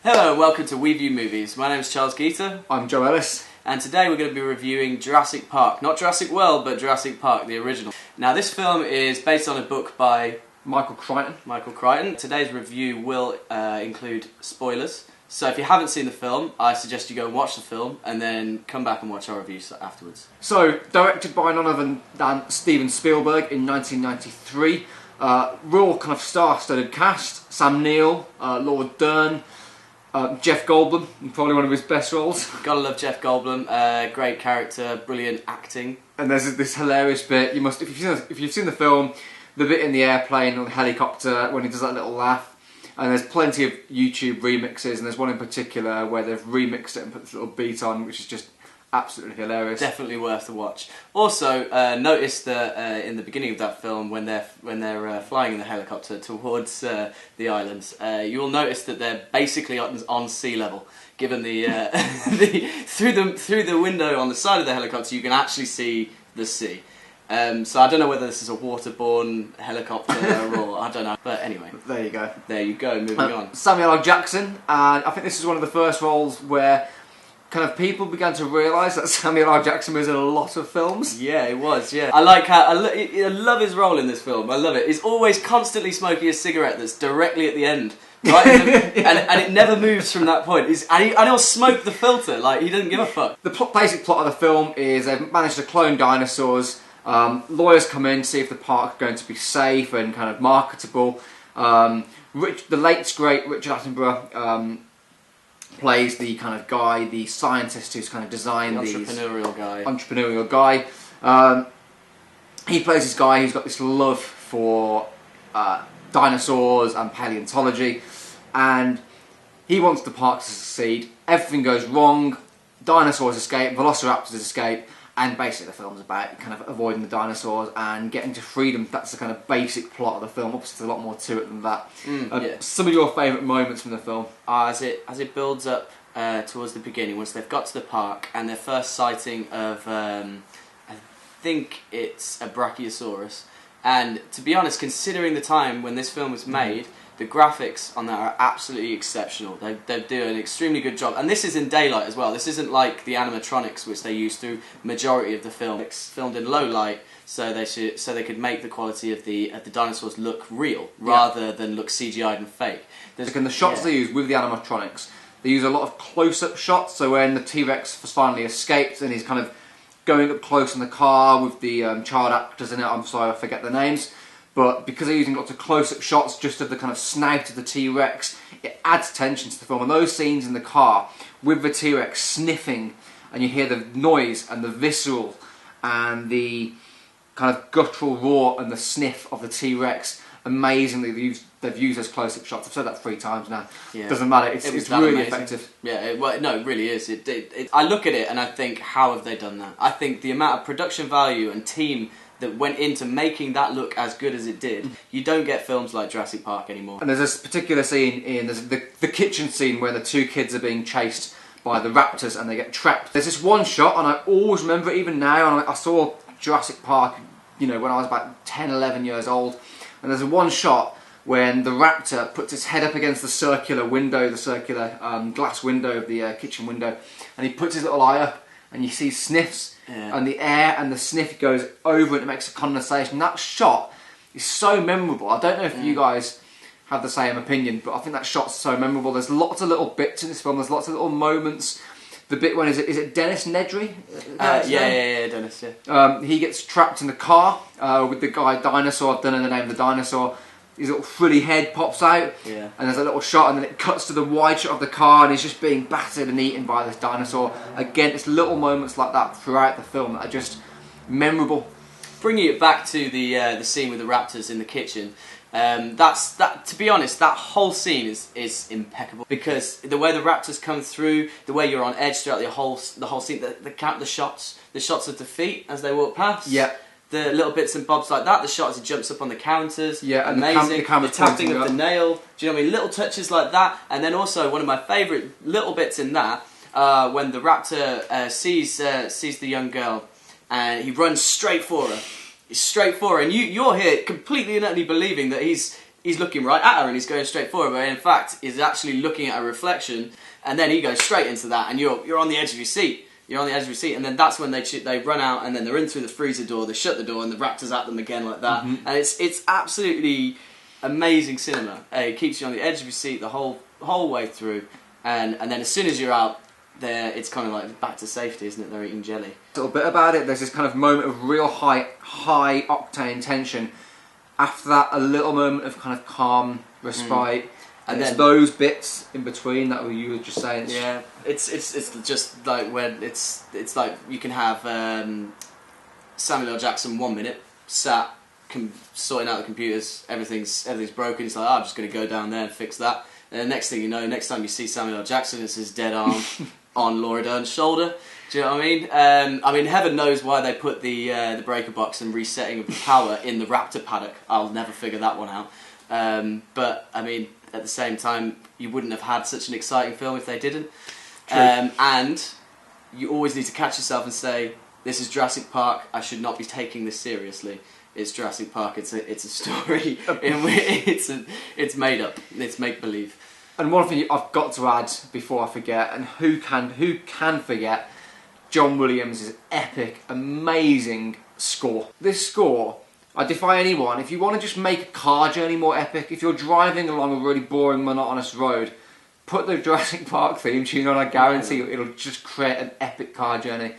Hello and welcome to We View Movies. My name is Charles Geeter. I'm Joe Ellis. And today we're going to be reviewing Jurassic Park. Not Jurassic World, but Jurassic Park, the original. Now this film is based on a book by Michael Crichton. Today's review will include spoilers. So if you haven't seen the film, I suggest you go and watch the film and then come back and watch our reviews afterwards. So, directed by none other than Steven Spielberg in 1993. Real kind of star-studded cast. Sam Neill, Laura Dern, Jeff Goldblum, probably one of his best roles. Gotta love Jeff Goldblum, great character, brilliant acting. And there's this hilarious bit, if you've seen the film, the bit in the airplane or the helicopter when he does that little laugh. And there's plenty of YouTube remixes, and there's one in particular where they've remixed it and put this little beat on, which is just absolutely hilarious. Definitely worth the watch. Also, notice that in the beginning of that film, when they're flying in the helicopter towards the islands, you will notice that they're basically on sea level. Given the, through the window on the side of the helicopter, you can actually see the sea. So I don't know whether this is a waterborne helicopter or I don't know, but anyway. There you go. There you go, moving on. Samuel L. Jackson, and I think this is one of the first roles where kind of people began to realise that Samuel L. Jackson was in a lot of films. Yeah, it was, yeah. I like how, I love his role in this film, I love it. He's always constantly smoking a cigarette that's directly at the end. Right? and it never moves from that point. And he'll smoke the filter, like he doesn't give a fuck. The basic plot of the film is they've managed to clone dinosaurs. Lawyers come in to see if the park is going to be safe and kind of marketable. The late great Richard Attenborough plays the kind of guy, the scientist who's kind of designed these... Entrepreneurial guy. He plays this guy who's got this love for dinosaurs and paleontology, and he wants the park to succeed. Everything goes wrong. Dinosaurs escape, velociraptors escape. And basically the film's about kind of avoiding the dinosaurs and getting to freedom. That's the kind of basic plot of the film. Obviously there's a lot more to it than that. Yeah. Some of your favourite moments from the film? As it builds up towards the beginning, once they've got to the park and their first sighting of, I think it's a Brachiosaurus. And to be honest, considering the time when this film was made, the graphics on that are absolutely exceptional. They do an extremely good job, and this is in daylight as well. This isn't like the animatronics which they use through majority of the film. It's filmed in low light, so they could make the quality of the dinosaurs look real rather than look CGI'd and fake. And the shots they use with the animatronics, they use a lot of close-up shots. So when the T-Rex finally escapes and he's kind of going up close in the car with the child actors in it. I'm sorry, I forget their names. But because they're using lots of close-up shots just of the kind of snout of the T-Rex, it adds tension to the film. And those scenes in the car with the T-Rex sniffing, and you hear the noise and the visceral and the kind of guttural roar and the sniff of the T-Rex, amazingly they've used those close-up shots. I've said that 3 times now. Yeah. Doesn't matter. It's really amazing. Effective. Yeah, it really is. I look at it and I think, how have they done that? I think the amount of production value and team that went into making that look as good as it did, you don't get films like Jurassic Park anymore. And there's this particular scene there's the kitchen scene where the 2 kids are being chased by the raptors and they get trapped. There's this one shot, and I always remember it even now, and I saw Jurassic Park, when I was about 10, 11 years old, and there's one shot when the raptor puts its head up against the circular window, the circular glass window of the kitchen window, and he puts his little eye up, and you see sniffs, and the air and the sniff goes over it and it makes a condensation. That shot is so memorable. I don't know if you guys have the same opinion, but I think that shot's so memorable. There's lots of little bits in this film, there's lots of little moments. The bit when, is it Dennis Nedry? Yeah, Dennis, yeah. He gets trapped in the car with the guy dinosaur, I don't know the name of the dinosaur. His little frilly head pops out, and there's a little shot, and then it cuts to the wide shot of the car, and he's just being battered and eaten by this dinosaur. Again, it's little moments like that throughout the film that are just memorable. Bringing it back to the scene with the raptors in the kitchen, to be honest, that whole scene is impeccable, because the way the raptors come through, the way you're on edge throughout the whole scene, the shots of the feet as they walk past. Yeah. The little bits and bobs like that, the shot as he jumps up on the counters, yeah, and amazing. The tapping of the nail, do you know what I mean? Little touches like that, and then also one of my favourite little bits in that, when the raptor sees the young girl, and he runs straight for her. He's straight for her, and you're here completely and utterly believing that he's he's looking right at her and he's going straight for her, but in fact he's actually looking at a reflection, and then he goes straight into that, and you're on the edge of your seat. You're on the edge of your seat, and then that's when they run out, and then they're in through the freezer door, they shut the door, and the raptor's at them again like that. And it's absolutely amazing cinema. It keeps you on the edge of your seat the whole way through, and then as soon as you're out there, it's kind of like back to safety, isn't it? They're eating jelly. A little bit about it. There's this kind of moment of real high octane tension. After that, a little moment of kind of calm respite. And then those bits in between that you were just saying. Yeah, it's just like when it's like you can have Samuel L. Jackson 1 minute sat sorting out the computers, everything's broken. He's like, I'm just going to go down there and fix that. And the next thing you know, next time you see Samuel L. Jackson, it's his dead arm on Laura Dern's shoulder. Do you know what I mean? Heaven knows why they put the breaker box and resetting of the power in the raptor paddock. I'll never figure that one out. But I mean, at the same time, you wouldn't have had such an exciting film if they didn't. And you always need to catch yourself and say, this is Jurassic Park, I should not be taking this seriously. It's Jurassic Park, it's a story, it's made up, it's make-believe. And one thing I've got to add before I forget, and who can forget, John Williams' epic, amazing score. This score, I defy anyone, if you want to just make a car journey more epic, if you're driving along a really boring, monotonous road, put the Jurassic Park theme tune on, I guarantee it'll just create an epic car journey.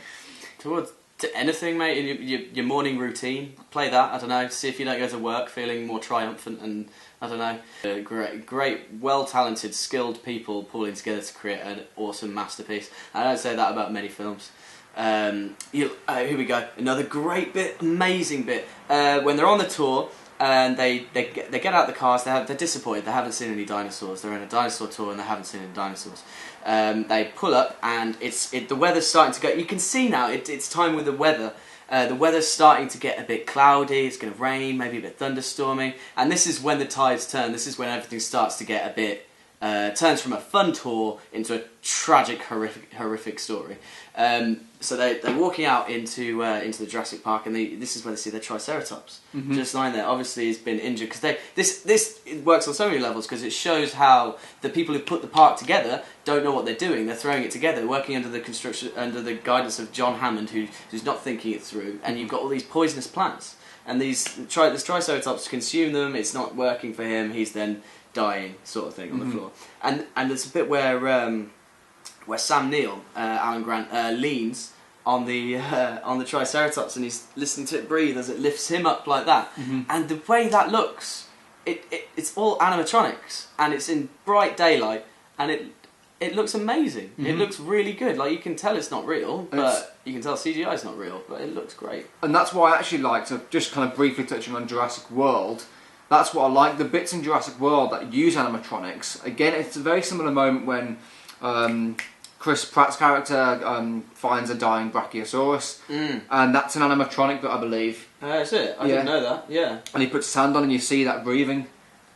To anything, mate, in your morning routine, play that, I don't know, see if you don't go to work feeling more triumphant, and I don't know. Great, well-talented, skilled people pulling together to create an awesome masterpiece. I don't say that about many films. Here we go, another great bit, amazing bit. When they're on the tour, and they get out of the cars, they're disappointed, they haven't seen any dinosaurs. They're in a dinosaur tour and they haven't seen any dinosaurs. They pull up and the weather's starting to go. You can see now it's time with the weather. The weather's starting to get a bit cloudy, it's going to rain, maybe a bit thunderstormy, and this is when the tides turn. This is when everything starts to get a bit turns from a fun tour into a tragic, horrific story. So they're walking out into the Jurassic Park, and this is where they see the Triceratops just lying there. Obviously, he's been injured because this works on so many levels, because it shows how the people who put the park together don't know what they're doing. They're throwing it together, working under the guidance of John Hammond, who's not thinking it through. And you've got all these poisonous plants, and this Triceratops consume them. It's not working for him. He's then dying, sort of thing, on the floor. And there's a bit where Sam Neill, Alan Grant, leans on the Triceratops, and he's listening to it breathe as it lifts him up like that. And the way that looks, it's all animatronics, and it's in bright daylight, and it looks amazing. It looks really good. Like, you can tell it's not real, but you can tell CGI is not real, but it looks great. And that's why I actually like to, just kind of briefly touching on Jurassic World, that's what I like, the bits in Jurassic World that use animatronics. Again, it's a very similar moment when Chris Pratt's character finds a dying Brachiosaurus, and that's an animatronic, but I believe. That's it? I didn't know that, yeah. And he puts sand on and you see that breathing.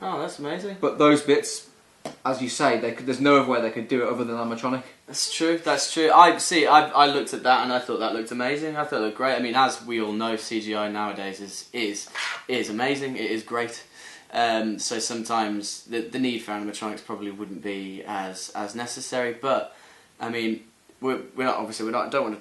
Oh, that's amazing. But those bits, as you say, there's no other way they could do it other than animatronic. That's true. I looked at that and I thought that looked amazing. I thought it looked great. I mean, as we all know, CGI nowadays is amazing. It is great. So sometimes the need for animatronics probably wouldn't be as necessary. But I mean, don't want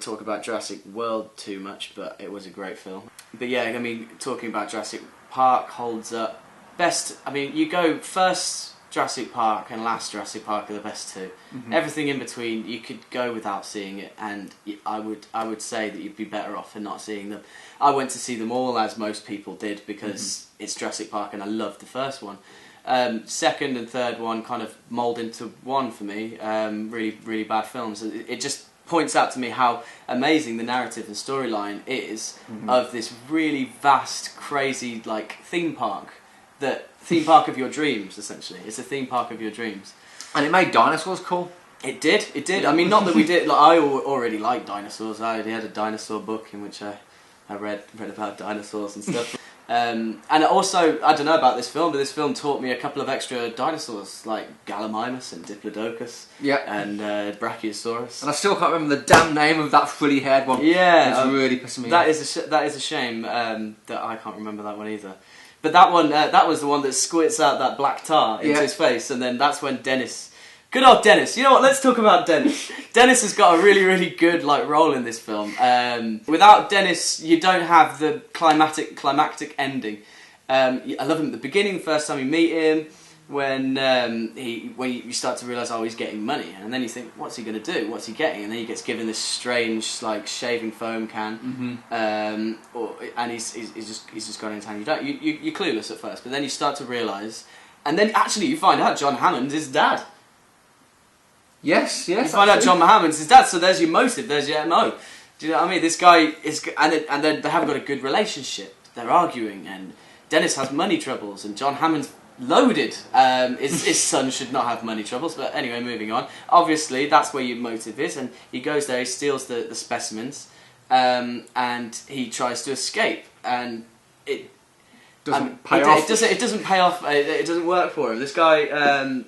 to talk about Jurassic World too much, but it was a great film. But yeah, I mean, talking about Jurassic Park holds up best. I mean, you go first Jurassic Park and last Jurassic Park are the best two. Everything in between you could go without seeing it, and I would say that you'd be better off for not seeing them. I went to see them all, as most people did, because it's Jurassic Park and I loved the first one. Second and third one kind of mould into one for me. Really, really bad films. It just points out to me how amazing the narrative and storyline is of this really vast, crazy, like, theme park. Theme park of your dreams, essentially. It's a theme park of your dreams. And it made dinosaurs cool. It did. I mean, not that we did. Like, I already liked dinosaurs. I already had a dinosaur book in which I read about dinosaurs and stuff. And also, I don't know about this film, but this film taught me a couple of extra dinosaurs, like Gallimimus and Diplodocus, and Brachiosaurus. And I still can't remember the damn name of that frilly-haired one. Yeah, it's really pissing me off. That is a shame that I can't remember that one either. But that one, that was the one that squirts out that black tar into his face, and then that's when Dennis. Good old Dennis. You know what? Let's talk about Dennis. Dennis has got a really, really good role in this film. Without Dennis, you don't have the climactic ending. I love him at the beginning, the first time you meet him, when you start to realise, oh, he's getting money, and then you think, what's he going to do? What's he getting? And then he gets given this strange shaving foam can, and he's just gone into town. You're clueless at first, but then you start to realise, and then actually you find out John Hammond's his dad. Yes. You find out John Hammond's his dad, so there's your motive, there's your MO. Do you know what I mean? This guy is, and then they haven't got a good relationship. They're arguing, and Dennis has money troubles, and John Hammond's loaded. His son should not have money troubles, but anyway, moving on. Obviously, that's where your motive is, and he goes there, he steals the specimens, and he tries to escape, and it doesn't pay off. It doesn't pay off. It doesn't work for him. This guy.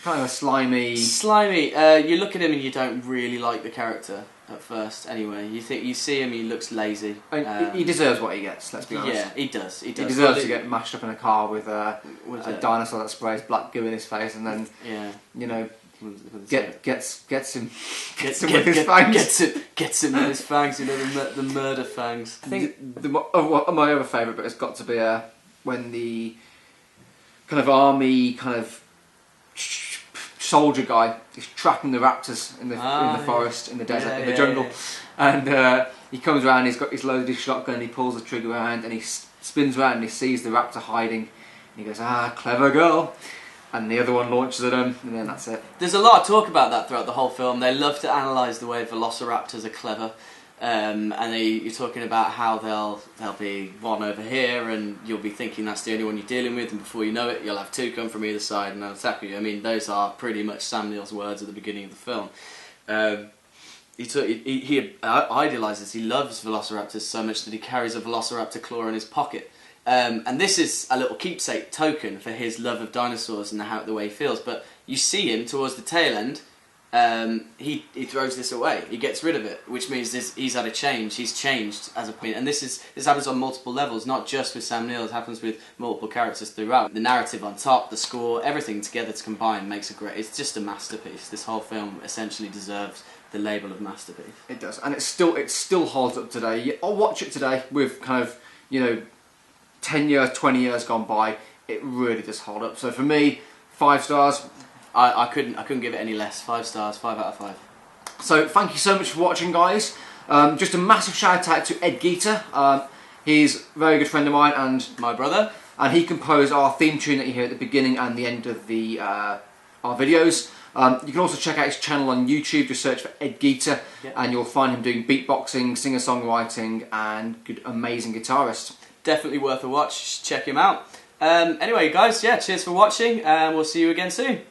Kind of slimy. You look at him and you don't really like the character at first. Anyway, you see him, he looks lazy. He deserves what he gets. Let's be honest. Yeah, he does. He deserves to get mashed up in a car with a dinosaur that sprays black goo in his face, and then gets him with his fangs. Gets him with his fangs. You know, the murder fangs. I think my other favourite bit has got to be when the kind of army soldier guy is trapping the raptors in the forest, in the desert, in the jungle, and he comes around. He's got his loaded shotgun. He pulls the trigger around, and he spins around, and he sees the raptor hiding. And he goes, clever girl. And the other one launches at him, and then that's it. There's a lot of talk about that throughout the whole film. They love to analyse the way velociraptors are clever. And you're talking about how there'll be one over here, and you'll be thinking that's the only one you're dealing with, and before you know it, you'll have two come from either side and they'll attack you. I mean, those are pretty much Sam Neill's words at the beginning of the film. He idolises, he loves velociraptors so much that he carries a velociraptor claw in his pocket. And this is a little keepsake token for his love of dinosaurs and the way he feels. But you see him towards the tail end. He throws this away. He gets rid of it, which means he's had a change. He's changed as a point, and this happens on multiple levels, not just with Sam Neill. It happens with multiple characters throughout. The narrative on top, the score, everything together to combine makes a great. It's just a masterpiece. This whole film essentially deserves the label of masterpiece. It does, and it still holds up today. I'll watch it today with 10 years, 20 years gone by. It really does hold up. So for me, 5 stars. I couldn't give it any less. 5 stars, 5 out of 5. So thank you so much for watching, guys. Just a massive shout out to Ed Geeter. He's a very good friend of mine and my brother. And he composed our theme tune that you hear at the beginning and the end of our videos. You can also check out his channel on YouTube. Just search for Ed Geeter, and you'll find him doing beatboxing, singer-songwriting, and good, amazing guitarist. Definitely worth a watch. Check him out. Anyway, guys, cheers for watching, and we'll see you again soon.